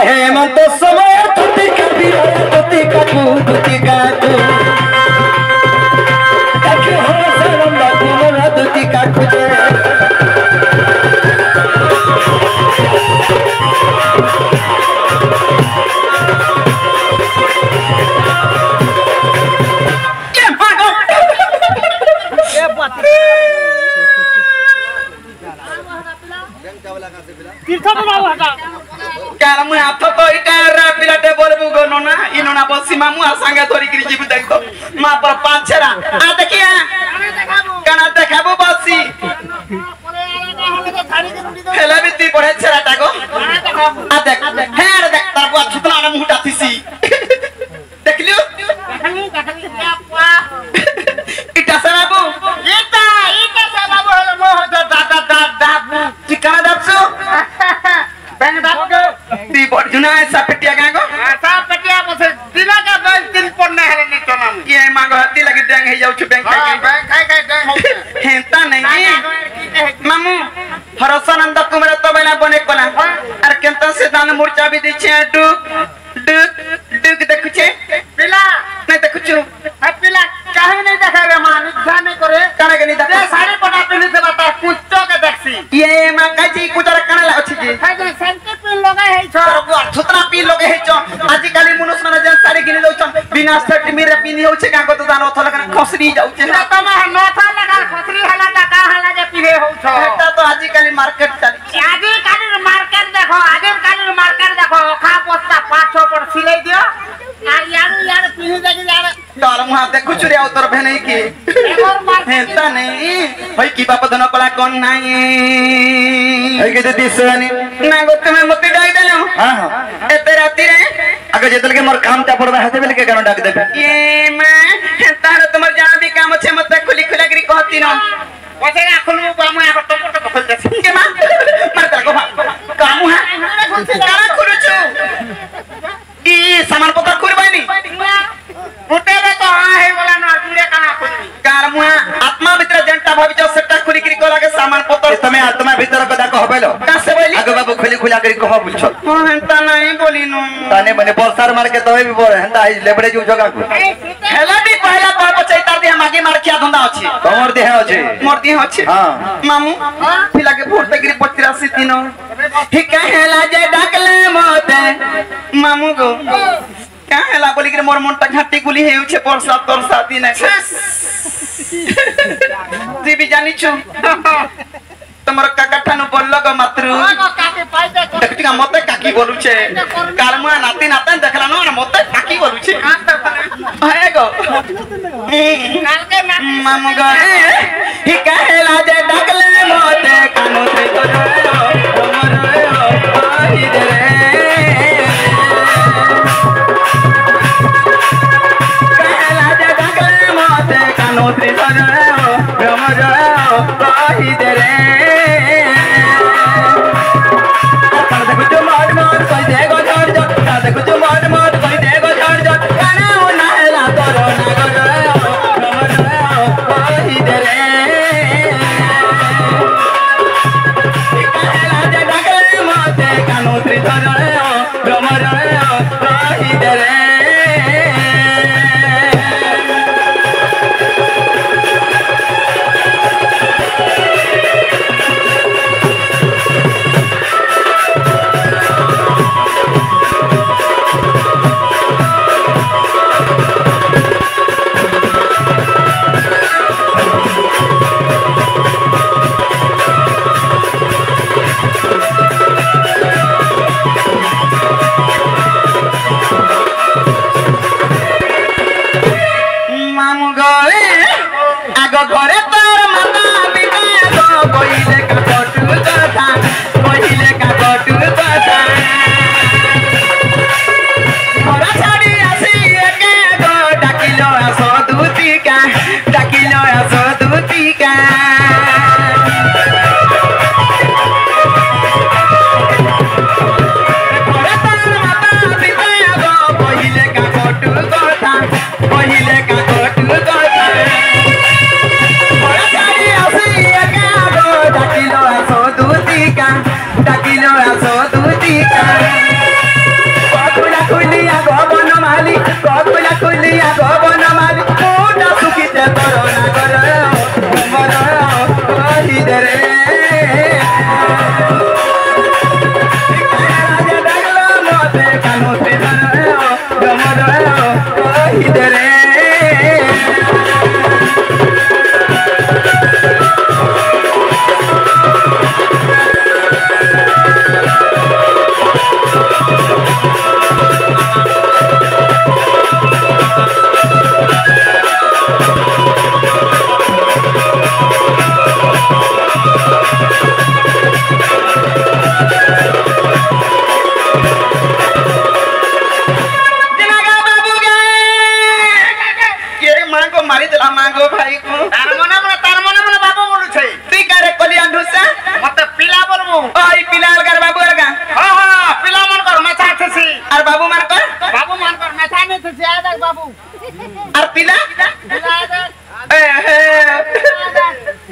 हेमंत समय तुति कभी तुति काकू तुति काकू देखे हो सरम तुमरा तुति काकू क्या मुझे आप तो इटा पिलाटे बोलबू गो नोना इनोना बसी मामू आसांगे थोड़ी करी जीव देखो मां पर पांच छरा आ देखिया कना देखाबो बसी हेला भी ती पढ़े छरा टागो आ देख हे रे देख तार बुआ छुतला ना मुहटा थिसी देख लियो इटा से बाबू इटा से बाबू हेलो मोह दादा चिकना दाबसो बैंक दाबो ती बड़जुना ऐसा पेटिया गागो ऐसा पेटिया बसे दिना का बैंक दिन पड़ने है नहीं तो नाम ये मांगो हत्ती लगी डेंग है जाऊ छु बैंक खाई डेंग हो हेंता नहीं मामू हरसनंद कुमरे तो बना बने कोना अरे केंता से दान मूर्छा भी दिछे डुक देखु छे पिला नहीं देखु छु पिला काहे नहीं देखा रे मां निद्रा नहीं करे काहे के नहीं देखा साड़ी पटा पिनी से बता कुत्तो के देखसी ये मां काजी कुदर कना ला अछि जी हाय जे सेंटी पिन लगे है छ सुतना पिन लगे है छ आजि काली मनुष्य माने जे साड़ी किनि दउ छ बिना शर्ट मेरे पिनी हो छ का को तो जानो थल का खसरी जाउ छ ना त मा न था लगा खसरी हला ता का हला जे पिहे हो छ एटा तो आजि काली मार्केट चली आजि काली मार्केट देखो आजि काली मार्केट देखो खा पोस्ता 500 पर सिलाई दियो आ यार पिनी देखि यार तोर मुहा देखु छु रे उतर भे नहीं की हेता नहीं होई की बाप धन कला कोन नाही हई के दे दिसनी ना गो तुम्हें मते डाई देलो हां हां एते राती रे आगे जेतल के मोर काम ता पड़बा हाथे बेल के गानो डाक देबे ये मैं हेता रे तुमर जहां भी काम छे मते खुली खुला करी कहती न ओसे ना खुलू बा मैं आ तो खोल दे के मां मार कर को काम है काना खुलु छु ई सामान पत्र खुरबानी उठेले तो हां हे बोला न तुरे काना खुलबी कार मुआ आत्मा भीतर जनता भाबिचो सेटा खुरी करी कोला के सामान पत्र तमे आत्मा भीतर कदा कहबेलो का से बोली आगे बाबू खुली खुला करी कह बुझछो हां हंता नहीं बोली नु ताने बने बरसार मार के तवे भी बोल हंता आई लेबड़े जो जगह को हेला भी पहला पर बचै तार दे मागे मार खिया धंदा अछि तमर देह अछि मोर देह अछि हां मामू पिला के भोर तक 85 दिन ही कहेला जे डाकले मते मामू गो कहेला बोली के मोर मन त घाटी गुली हेउ छे परसा तरसा दिन जी भी जानी छु तमर काका ठानु बोललो गो मातृ काकी पाइ दे देखती का मते काकी बोलु छे कारमुआ नाती नातन देखला न मते काकी बोलु छे है गो मामू गो ही कहेला जे डाकले मते कानो से तो हमर आई दे रे कहेला जे डाकले मते कानो से तो हमर आई दे रे घरे तोर माता बिना कोइले का कटु कथा कोइले का कटु कथा घर छाड़ी आसी एके गो डाकिलो आसो दूतिका घरे तोर माता बिना गो कोइले का कटु कथा कोइले का कटु कथा डाकिलो आसो दूतिका ककुला कुलिया गबन माली मुंडा सुखिते करना कर मर कहि दे रे राजा डागला मते कानो से मर कहि दे रे मांगो भाई को तार मने बाबू बोलु छै ती करे कलिया ढुसा मते पिला बोलबो ओई पिला अलगर बाबू अलगा हां पिला मन कर मथा छसी और बाबू मन कर मथा ने छसी आदर बाबू और पिला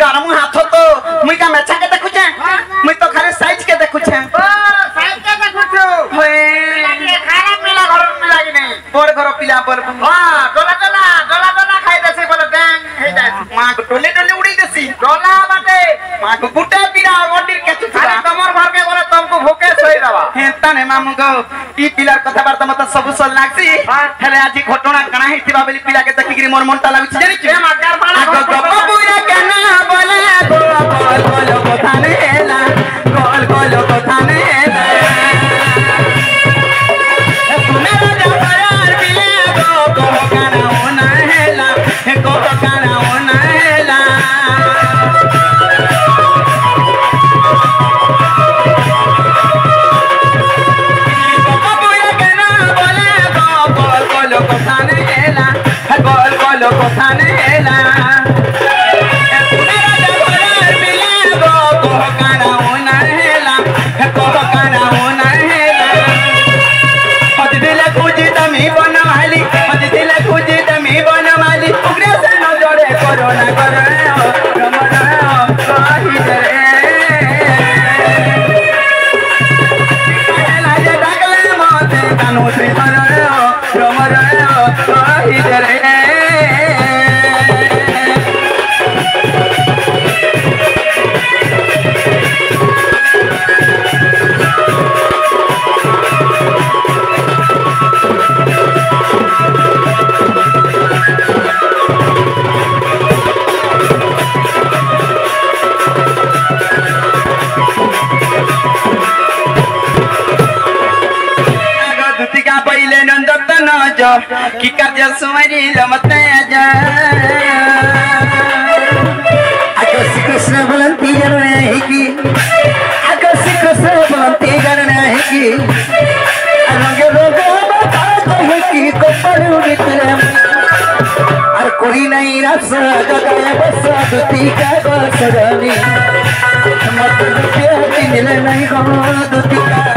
गरम हाथ तो मुई का मेछा के देखु छे मुई तो खाली साइज के देखु छे ओ साइज के देखु छु होए खाना पिला घर में लागी नहीं बड़ घर पिला पर हां गला खाई देसी बोले बैंग हे जाय मां को टोले उड़ी देसी डोला बाटे मां को गुटा पिला वंडी के खाली कमर भर के बोले तुमको भूखे सोई दवा हेता ने मामू गो ई पिला कथा बार्ता मत सब सल लागसी हेले आज घटना कणा हेतिबा बेली पिला के देखि गिरी मोर मनटा लागु छी जानि छी मागार पाना गप्पा बुरा केना बोले गोल कथा ने हेला गोल कथा ने हेला की कर्ज सुमरी लमते जा आकाश कृष्ण बुलंदी करना है की आकाश कृष्ण बुलंदी करना है की रंग रोग बता है की कोपर उड़ते और कोई नहीं रस जगह बस दुती का बसरानी मत के मिले नहीं हो दुती का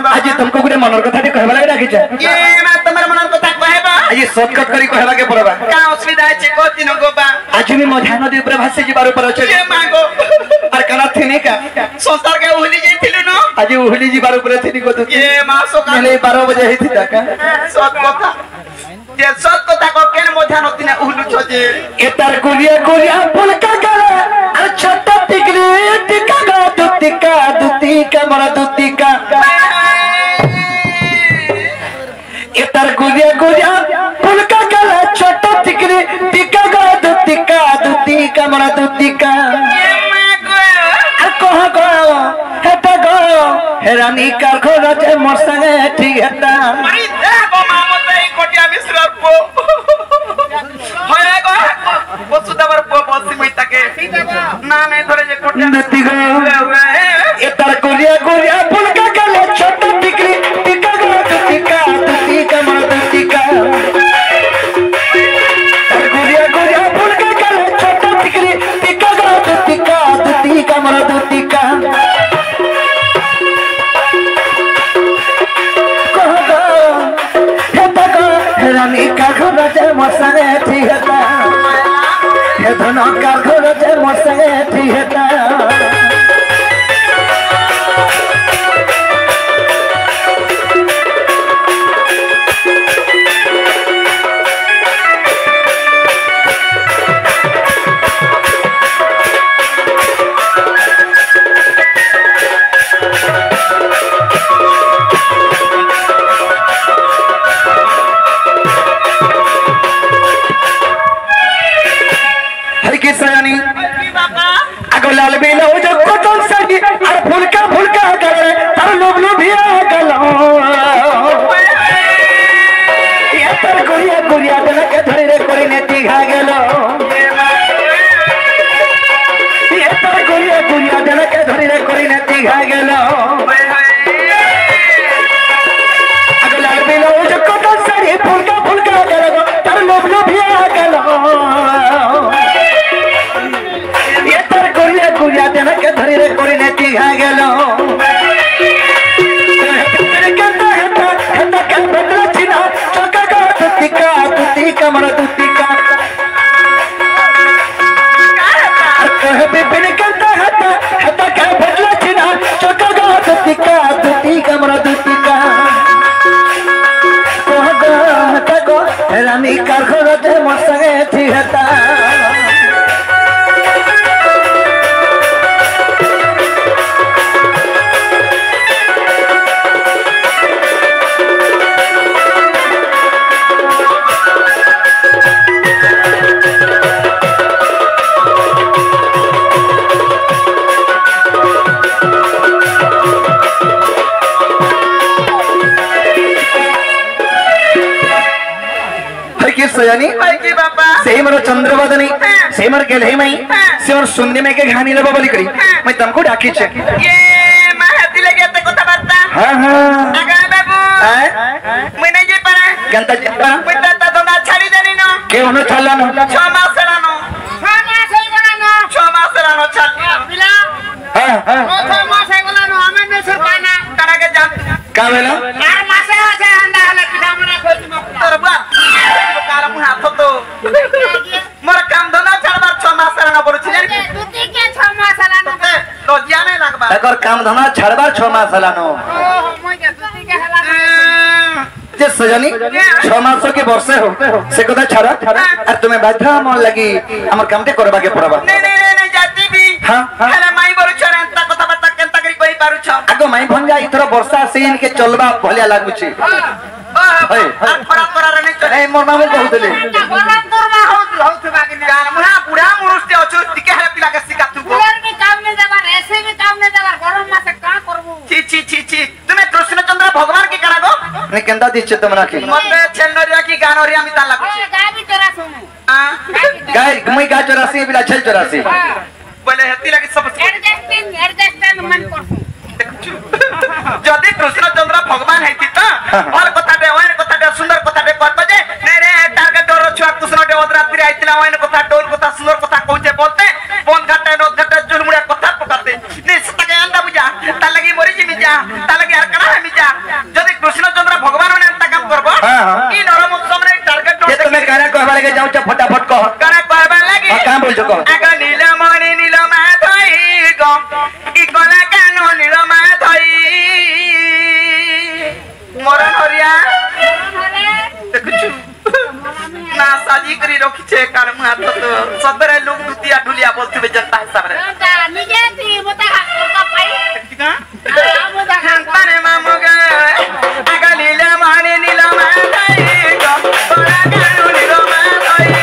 आज तुमको गुटे मनर कथा कहबा लागे डाकिछ ये मैं तमर मनर कथा कहबा आज शॉर्टकट करी कहबा के पड़बा का असुविधा छै को दिन गोबा आज भी मध्याह्न नदी ऊपर भासे जीवार ऊपर अछि ये मांगो और कना थेने का संसार के उहली जइथिलु न आज उहली जीवार ऊपर थेनी को ये मासो का नेले 12 बजे हिथि का सत कथा ये सत कथा को केन मध्याह्न नदी ने उहलु छ जे एतार कुलिया फुल का गला और छोटा टिकरी टिका गा दुतिका मरा दुतिका एतार कुलिया फुल का गला छोटा टिकरी टिका गा दुतिका मरा दुतिका कह गो हेता गो हेरानी कार खोरा जे मोर संगे ठीक हेता माई देखो मामते कोटिया मिश्र को होय गो बसुदावर को बसी मई ताके ना नहीं धरे जे कोटिया दुतिका एतार कुलिया फुल का गला छोटा टिकरी टिका गा दुतिका मरा दुतिका कुलिया फुल का गला छोटा टिकरी टिका गा दुतिका मरा दुतिका रानी का घर मसाने ठीक है धन कार घर जे मसे ठिहता लाल बेलो जो कतल सगी और फुलका फुलका गले तर लोभ लोभिया गलो ये तर गुड़िया गुड़िया दन के धरे रे कोरी ने तिघा गेलो ये तर गुड़िया गुड़िया दन के धरे रे कोरी ने तिघा गेलो अगर लाल बेलो जो कतल सगी फुलका फुलका गले तर लोभ लोभिया गलो गुड़िया देना के धरी रे कोरी ने तिघा गेलो कहता कहता के बदला छिना चका का तुतिका मर तुतिका कह बिन कहता कहता के बदला छिना चका का तुतिका मर तुतिका को रानी कार घर जे मसगे थिहता सयानी सही मरो चंद्रवदनी सही मर के लही मई से और सुनने में के घानी लबा बली करी मैं तुमको डाकी छे ये मैं हती लगे ते कोता बत्ता हां हां आगा बाबू मैं नहीं जे पारा गंता जे पारा बेटा ता तो ना छाड़ी देनी नो के होनो छाला नो 6 मास रानो 6 मास ही गलानो 6 मास रानो छाल पिला हां हां 6 मास ही गलानो हमें ने सरकाना करा के जान का वेला 4 मास है अंडा हले पिला मना खोज मत अरे बा कार मुहा तो मोर काम धंधा छाड़बार 6 मास रानो पड़ु छी जानी तुती के 6 मास रानो लज्जा नहीं लागबा तकर काम धंधा छाड़बार 6 मास लानो ओहो मोय के तुती के हला जे सजनी 6 मास के वर्षे हो से कदा छाड़ा और तुम्हें बाधा मन लगी हमर काम ते करबा के पड़बा नहीं जाती भी हां हला माई बरु छरा अंता कथा बता केनता करी कहि पारु छ आगो माई भंजा इथरो वर्षा से इनके चलबा भलिया लागु छी ओए फरा फरा रे नहीं चले ए मोर मामू कहउतले बड़ा तोरमा होत बाकी गान मुहा बुढ़ा मुरुस्ते अछु टिके हला पिला के सिका तू बुलर में काम ने जाबार ऐसे भी काम ने जाबार गरम मासे का करबू छी तुम्हें कृष्णचंद्र भगवान के करा गो ने केंदा दिछ तुमरा के मते छेनरिया की गान ओरिया मिता लागु छी गाय भी चरा सुनु हां गाय मई गा 84 बिला छल 84 बोले हती लगी सब एडजस्टिंग मन करसु जदी कृष्णचंद्र भगवान हेती त और कथा दे सुंदर कथा दे कर बजे ने रे टारगेट डोर छुआ कृष्ण दे रात्रि आइतिला ओइन कथा डोल कथा सुंदर कथा कहूचे बोलते फोन घाटे नोत घाटे जुलमुड़े कथा पकाते ने सतके अंदा बुझा ता लगी मोरी जिमी जा ता लगी हर कणा हमी जा जदी कृष्णचंद्र भगवान ने अंता काम करबो ई नरम समरे टारगेट डोर तुम्हें कहना कहबा लगे जाऊ छ फटाफट कह करा कहबा लगी का बोल छ कह आगा नीलमणि नीलमा थई गो ई कला कानो नीलमा थई मरण हरिया देखछु ना साजी करी रखी छे कार मुहा तो सदरे लोग दुतिया ढुलिया बोलथिबे जनता हिसाब रे निजे ती मोता का पाई ठीक है मोता खान पाने मामो गे आगा नीलमणि नीलमा थई गो कला कानो नीलमा थई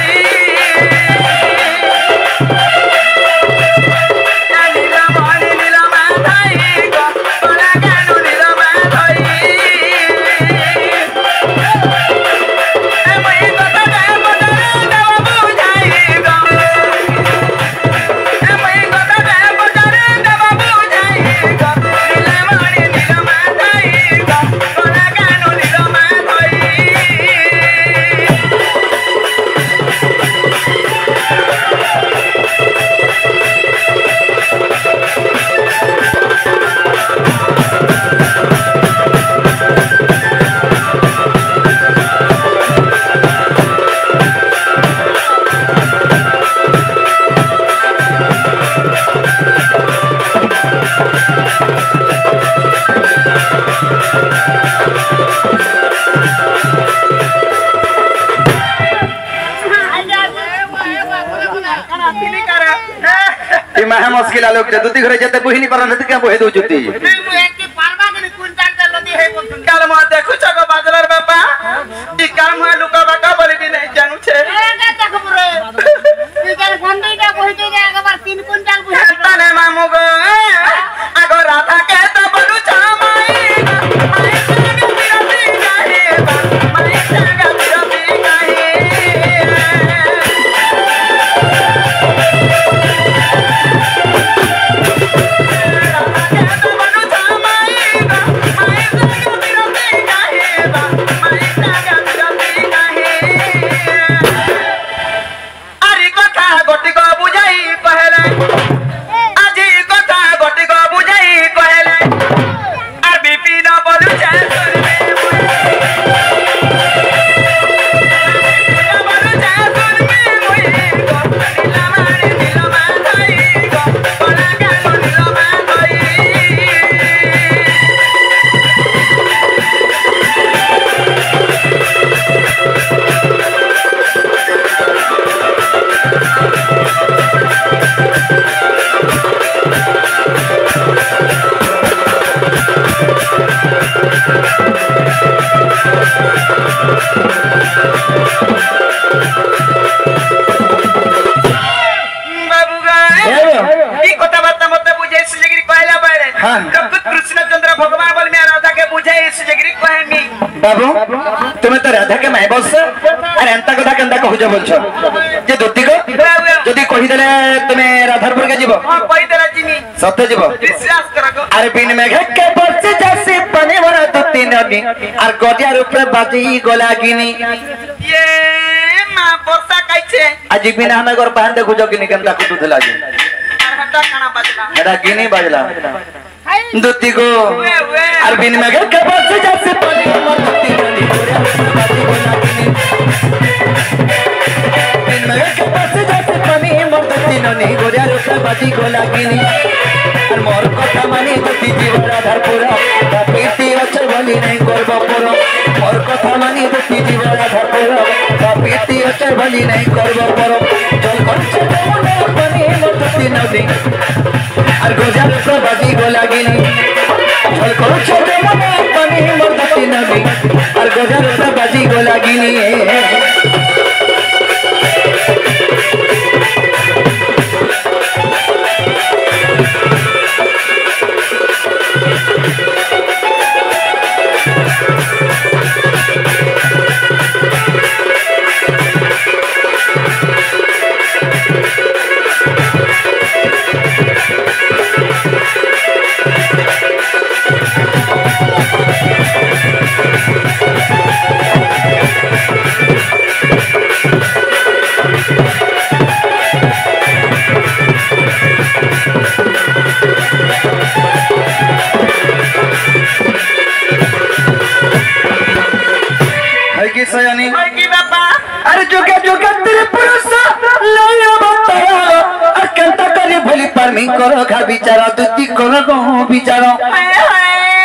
महा मुश्किल लोग जे दुती घरे जते बहिनी पर नती के बहे दउ जुती नहीं मु एक की पारबा के क्विंटल के लदी है बोल काल म देखु छ को बाजलर बाबा ई काम है लुका बाका बोले भी नहीं जानू छे ए का तक पुरे ई जल गंदी के कोई दे एक बार 3 क्विंटल बुझा तने मामू गो आगो राधा के तो बडू छामाई माई संग बिरती गाहे माई संग बिरती गाहे बाबू तुम्हें तो राधा के माय बस अरे एंता कथा केंता कहूज बोलछो जे दोती को जदी कहि देले तुम्हें राधारपुर के जीवो हां कहि देला जिमी सत्य जीवो विश्वास करगो अरे बिन मेघ के बरस जैसे पानी भरा दोती नदी और गदिया ऊपर बाजी गोलागिनी ये मां बरसा काइछे आज बिना नगर पान देखु जो किनी केंता कुतुला जी और हटा खाना बजला हेडा गिनी बजला दोती को और बिन मेघ के बरस जैसे पानी भरा दोती नदी बिन मेघ के बरस जैसे पानी भरा दोती नदी गोरिया ऊपर बाजी गोलागिनी और मोर कथा मानी दोती जीव राधारपुर पीती अचर भली नहीं करब पर मोर कथा मानी दोती जीव राधारपुर पीती अचर भली नहीं करब पर जल कंचे मने पानी मोर दोती नदी और गोजा ऊपर बाजी गोलागिनी जल कंचे मने पानी मोर दोती नदी और गोजा ऊपर बाजी गोलागिनी सयानी की बापा अरे जोगे जोगे तेरे पुरुष लाया बताया और कंता करे भली परमी करो घर बिचारा दुती करो गो बिचारा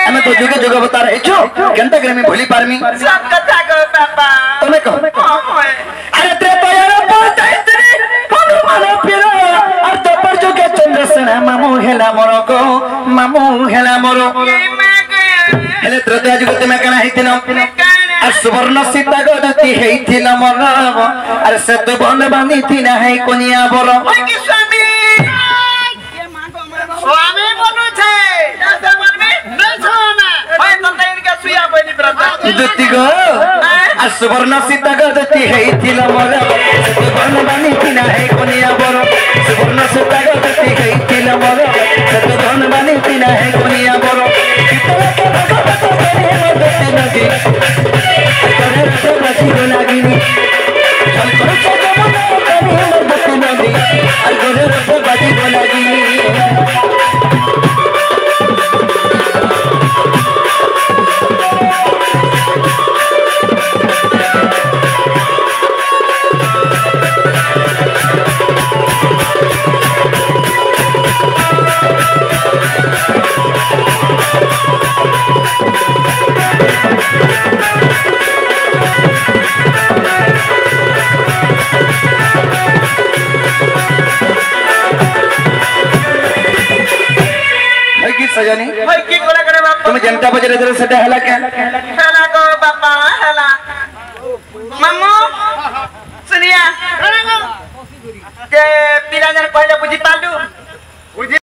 हमें तो जोगे जोगे बता रहे छो कंता करे में भली परमी सब कथा को बापा तुम्हें कहो अरे तेरे तो यार बात है तेरे हनुमान पिरो और तो पर जोगे चंद्रसेना मामू हेला मोरो गो मामू हेला मोरो हेले तेरे आज गोते में कना हितिनो और सुवर्ण सीता गदती हेइथिला मन और से तो बन बानी थिना है कोनिया बोलो की स्वामी स्वामी बोलू छे दादा मन में नहीं छोना ओए तंते इनका सुया बनी ब्रता दती गो और सुवर्ण सीता गदती हेइथिला मन से तो बन बानी थिना है कोनिया बोलो सुवर्ण सीता गदती हेइथिला मन से तो बन बानी थिना है कोनिया बोलो कितने के भगवत करे मदति नदी बाजी गोलागिनी चल करो चलो मने कनी हमर बत्ती नदी और गोरे रब बाजी गोलागिनी की सजनी होय की कोला करे बाप तुम जनता बजरे जरे से हला क्या हेला गो बापा हेला मामू सुनिया के पिला जन पहले बुझी पालू